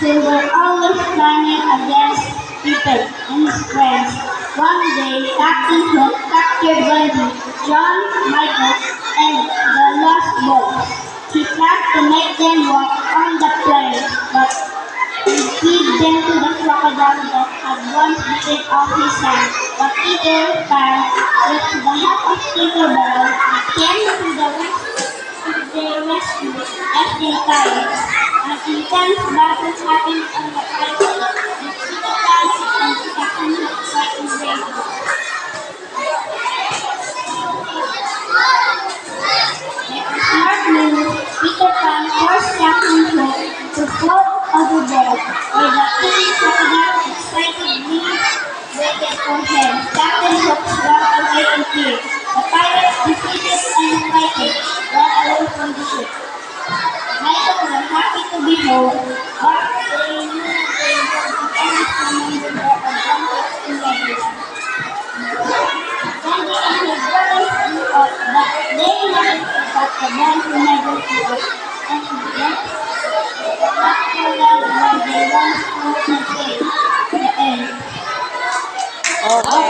They were always planning against Peter and his friends. One day, Captain Hook captured Wendy, John, Michael, and the lost boys. He planned to make them walk on the plain, but he gave them to the crocodile that had once bitten off his hand. But Peter Pan, with the help of Tinkerbell, came to their rescue as they tired. An intense battle happened on the ice with Peter Pan and Captain Hook fighting bravely. Like a smart move, Peter Pan forced Captain Hook to float overboard, where the king crocodile excitedly waited for him. Captain Hook swam away in fear. The pirates defeated and fighting, ran away from the ship. Michael were happy to be home, but they knew they would always remember their adventures in Legoland. Wendy and her brothers grew up, but they never forgot the bond who never grew up. And then, after that, where they once flew to play. The end. Okay.